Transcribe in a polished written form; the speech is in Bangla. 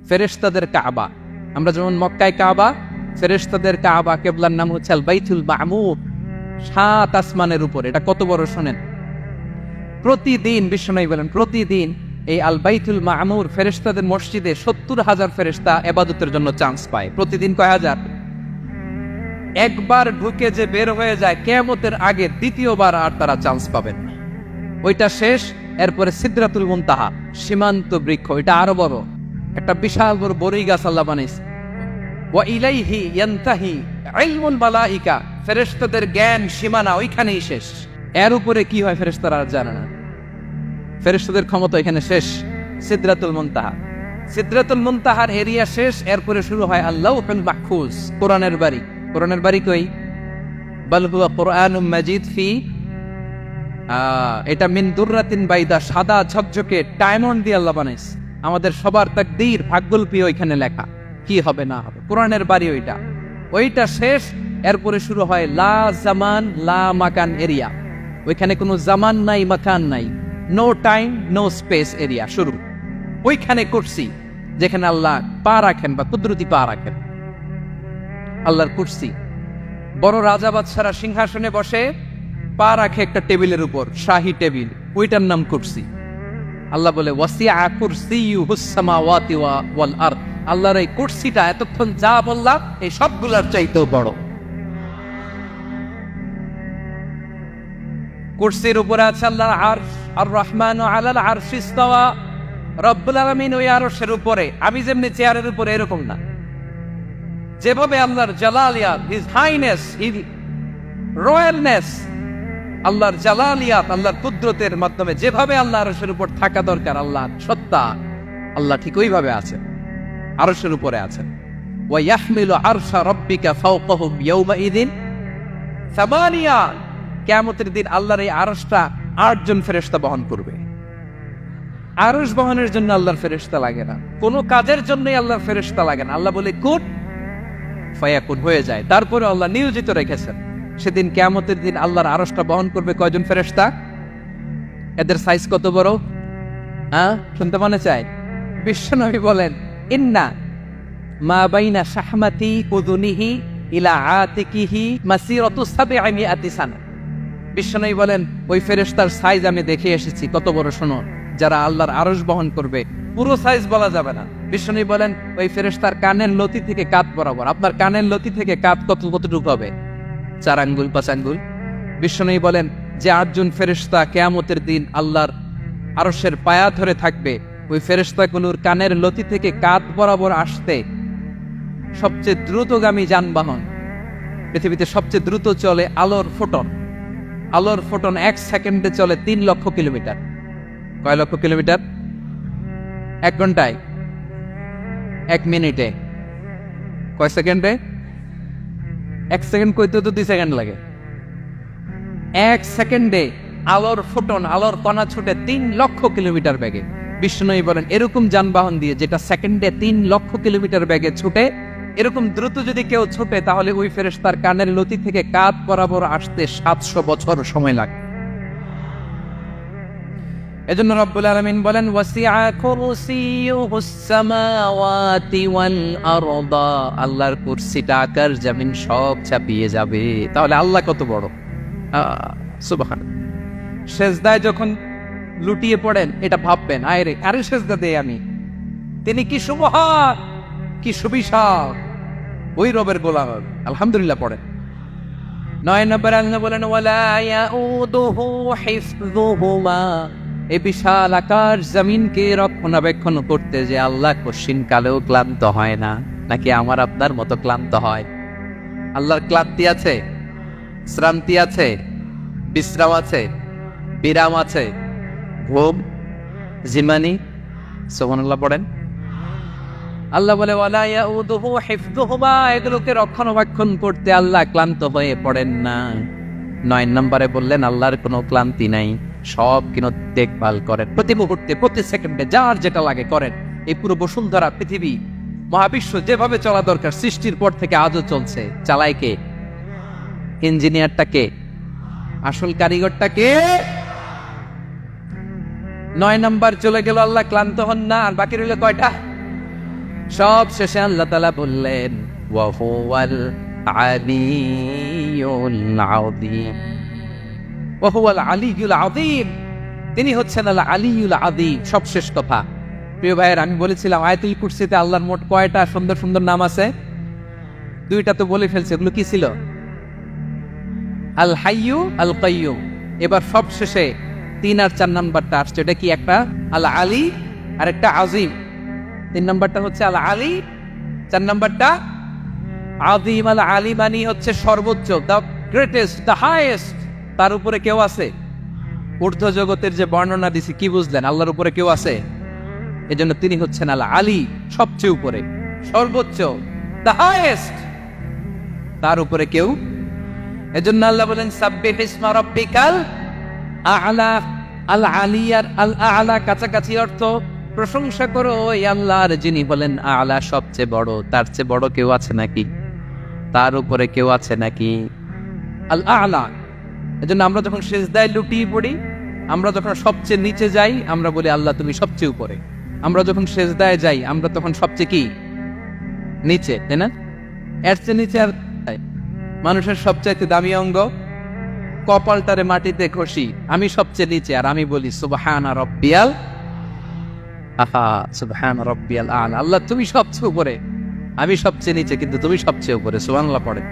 ফেরেশতাদের কাবা। আমরা যেমন মক্কায় কাবা, ফেরেশতাদের কাবা কিবলার নাম হচ্ছে আল বাইতুল মামুর। 7 আসমানের উপর। এটা কত বড় শোনেন। প্রতিদিন বিশ্বনবী বলেন, প্রতিদিন এই আল বাইতুল মামুর ফেরেশতাদের মসজিদে 70,000 ফেরেশতা ইবাদতের জন্য চান্স পায়। প্রতিদিন কয় হাজার? একবার ঢুকে যে বের হয়ে যায় কিয়ামতের আগে দ্বিতীয়বার আর তারা চান্স পাবেন না। ওইটা শেষ। এরপরে সিদরাতুল মুনতাহা, সীমান্ত বৃক্ষ, এটা আরো বড় একটা বিশাল বড় বড়ই গাছ আল্লাহ বানাইছে। ওয়া ইলাইহি ইয়ানতাহি ইলমুল মালাইকা, ফেরেশতাদের জ্ঞান সীমানা ওইখানেই শেষ। এর উপরে কি হয় ফেরেশতারা আর জানে না। ফেরেশতাদের ক্ষমতা এখানে শেষ। সিদরাতুল মুনতাহা, সিদরাতুল মুনতাহার এরিয়া শেষ। এরপরে শুরু হয় আল্লাহুল মাহফুজ, কোরআনের বাড়ি। কোরআনের বাড়ি কই? বাল হুয়া কুরআনুম মাজিদ ফি, এটা মিন দুররাতিন বাইদা, সাদা ঝকঝকে ডায়মন্ড দিয়ে আল্লাহ বানাইছে। আমাদের সবার তাকদীর ভাগ্যলিপি ওইখানে লেখা, কি হবে না হবে। কোরআনের বাড়ি ওইটা, ওইটা শেষ। এরপরে শুরু হয় লা জামান লা মাকান এরিয়া। ওইখানে কোনো জামান নাই, মাকান নাই, no time no space area শুরু। ওইখানে কুরসি, যেখানে আল্লাহ পা রাখেন বা কুদরতি পা রাখেন, আল্লাহর কুরসি। বড় রাজা বাদশারা সিংহাসনে বসে পা রাখে একটা টেবিলের উপর, শাহী টেবিল, ওইটার নাম কুরসি। আল্লাহ বলে ওয়াসিআ কুরসিয়ুহুস সামাওয়াতি ওয়াল আরদ, আল্লাহর এই কুরসিটা এতক্ষণ যা বললাম এই সবগুলোর চাইতেও বড়। কুরসির উপরে আছে আল্লাহর আরশ। আর রহমানু আলাল আরশি ইস্তাওয়া, রব্বুল আলামিন ওই আরশের উপরে। আমি যেমনি চেয়ারের উপরে এরকম না, যেভাবে আল্লাহর জালালিয়াত, হিজ হাইনেস, হিজ রয়্যালনেস, আল্লাহর জালালিয়াত, আল্লাহর কুদরতের মাধ্যমে যেভাবে আল্লাহ আরশের উপর থাকা দরকার, আল্লাহর সত্তা, আল্লাহ ঠিক ওইভাবে আছেন, আরশের উপরে আছেন। ওয়া ইয়াহমিলু আরশা রাব্বিকা ফাওকাহুম ইয়াওমাইযিন সামানিয়া, কিয়ামতের দিন আল্লাহর এই আরশটা 8 জন ফেরেশতা বহন করবে। আরশ বহনের জন্য আল্লাহর ফেরেশতা লাগে না, কোনো কাজের জন্যই আল্লাহর ফেরেশতা লাগে না। আল্লাহ বলে কুন ফায়াকুন, হয়ে যায়। তারপরে আল্লাহ নিয়োজিত রেখেছেন। সেদিন কিয়ামতের দিন আল্লাহর আরশটা বহন করবে কয়জন ফেরেশতা? এদের সাইজ কত বড়? শুনতে মনে চায়? বিশ্বনবী বলেন ইন্না মা বাইনা শাহমাতি উযুনিহি ইলা আতিকিহি মাসিরাতু 700 সানা। বিশ্বনবী বলেন ওই ফেরেশতার সাইজ আমি দেখে এসেছি কত বড়। শোনো, যারা আল্লাহর আরশ বহন করবে, পুরো সাইজ বলা যাবে না। বিশ্বনবী বলেন ওই ফেরেশতার কানের লতি থেকে কাঁধ বরাবর। আপনার কানের লতি থেকে কাঁধ কতটুকু হবে? 4 আঙ্গুল 5 আঙ্গুল। বিশ্বনবী বলেন যে 8 জন ফেরেশতা কিয়ামতের দিন আল্লাহর আরশের পায়া ধরে থাকবে, ওই ফেরেশতাগুলোর কানের লতি থেকে কাঁধ বরাবর আসতে সবচেয়ে দ্রুতগামী যানবাহন, পৃথিবীতে সবচেয়ে দ্রুত চলে আলোর ফোটন। আলোর ফোটন 1 সেকেন্ডে চলে 3 লক্ষ কিলোমিটার। কয় লক্ষ কিলোমিটার? 1 ঘন্টায়? 1 মিনিটে? কয় সেকেন্ডে? 1 সেকেন্ড কইতে তো 2 সেকেন্ড লাগে। 1 সেকেন্ডে আলোর ফোটন, আলোর কণা ছুটে 3 লক্ষ কিলোমিটার বেগে। বিশ্বনবী বলেন এরকম যানবাহন দিয়ে যেটা সেকেন্ডে 3 লক্ষ কিলোমিটার বেগে ছুটে, এরকম দ্রুত যদি কেউ ছুটে, তাহলে ওই ফেরেশতার কানের লতি থেকে কাঁধ বরাবর আসতে 700 বছর সময় লাগে। এজন্য রব্বুল আলামিন বলেন ওয়াসিআ কুরসিয়ুহুস সামাওয়াতি ওয়াল আরদা, আল্লাহর কুরসিটা আকাশ জমিন সব চাপিয়ে যাবে। তাহলে আল্লাহ কত বড়! সুবহানাল্লাহ। সেজদায় যখন লুটিয়ে পড়েন এটা ভাববেন, আরে সেজদা দেই আমি, তিনি কি সুবহান, কি সুবিশাল, ওই রবের গোলাম। আলহামদুলিল্লাহ পড়েন। 9 নম্বরে আল্লাহ বলেন ওয়ালা ইয়াউদুহু হিফযুহুমা, এই বিশাল আকাশ জমিনকে রক্ষণাবেক্ষণ করতে যে আল্লাহ কশিন কালেও ক্লান্ত হয় না। নাকি আমার আপনার মতো ক্লান্ত হয়? আল্লাহর ক্লান্তি আছে, শ্রান্তি আছে, বিশ্রাম আছে, বিরাম আছে, ঘুম, জিমানি? সুবহানাল্লাহ পড়েন। আল্লাহ বলে ওয়ালা ইয়াউদুহু হিফযুহুমা, এগুলোকে রক্ষণাবেক্ষণ করতে আল্লাহ ক্লান্ত হয়ে পড়েন না। 9 নম্বরে বললেন আল্লাহর কোনো ক্লান্তি নাই, সব কিন্তু দেখভাল করেন, প্রতি মুহূর্তে প্রতি সেকেন্ডে যার যেটা লাগে করেন। এই পুরো বসুন্ধরা, পৃথিবী, মহাবিশ্ব যেভাবে চলা দরকার সৃষ্টির পর থেকে আজও চলছে। চালায় কে? ইঞ্জিনিয়ারটা কে? আসল কারিগরটা কে? 9 নাম্বার চলে গেল, আল্লাহ ক্লান্ত হন না। আর বাকি রইল কয়টা? সব শেষে আল্লাহ তাআলা বললেন ওয়া হুয়াল আলিয়ুল আযীম, ওয়া হুয়াল আলিয়ুল আযীম, তিনি হচ্ছেন আল আলিয়ুল আযীম, সবশেষ কথা। প্রিয় ভাইয়ের, আমি বলেছিলাম আয়াতুল কুরসিতে আল্লাহর মোট কয়টা সুন্দর সুন্দর নাম আছে? দুইটা তো বলে ফেলছে, এগুলো কি ছিল? আল হাইয়ু, আল কাইয়ুম। এবার সবশেষে 3 আর 4 নাম্বারটা আসছে, এটা কি? একটা আল আলী আর একটা আজিম। 3 নাম্বারটা হচ্ছে আল আলী, 4 নাম্বারটা আযীম। আল আলী মানে হচ্ছে সর্বোচ্চ, দ্য গ্রেটেস্ট, দ্য হাইয়েস্ট। তার উপরে কেউ আছে? ঊর্ধ্ব জগতের যে বর্ণনা দিছি, কি বুঝলেন? আল্লাহর উপরে কেউ আছে? এজন্য তিনি হচ্ছেন আল আলী, সবচেয়ে উপরে, সর্বোচ্চ, দ্য হাইয়েস্ট। তার উপরে কেউ। এজন্য আল্লাহ বলেন সাব্বিহ ইসমা রাব্বিকাল আ'লা। আল আলিয়ার আল আ'লা কাছাকাছি অর্থ প্রশংসা করো ওই আল্লাহর যিনি বলেন আ'লা, সবচেয়ে বড়। তার চেয়ে বড় কেউ আছে নাকি? তার উপরে কেউ আছে নাকি? আল আ'লা। এজন্য আমরা যখন সিজদায় লুটিয়ে পড়ি, আমরা যখন সবচেয়ে নিচে যাই, আমরা বলি আল্লাহ তুমি সবচেয়ে উপরে। আমরা যখন সিজদায় যাই, আমরা তখন সবচেয়ে কি? নিচে, তাই না? এর চেয়ে নিচে আর মানুষের সবচাইতে দামি অঙ্গ কপালটারে মাটিতে ঘষি, আমি সবচেয়ে নিচে, আর আমি বলি সুবহানা রাব্বিয়াল আহা, সুবহানা রাব্বিয়াল আ'লা। আল্লাহ তুমি সবচেয়ে উপরে, আমি সবচেয়ে নিচে, কিন্তু তুমি সবচেয়ে উপরে। সুবহানাল্লাহ পড়ে।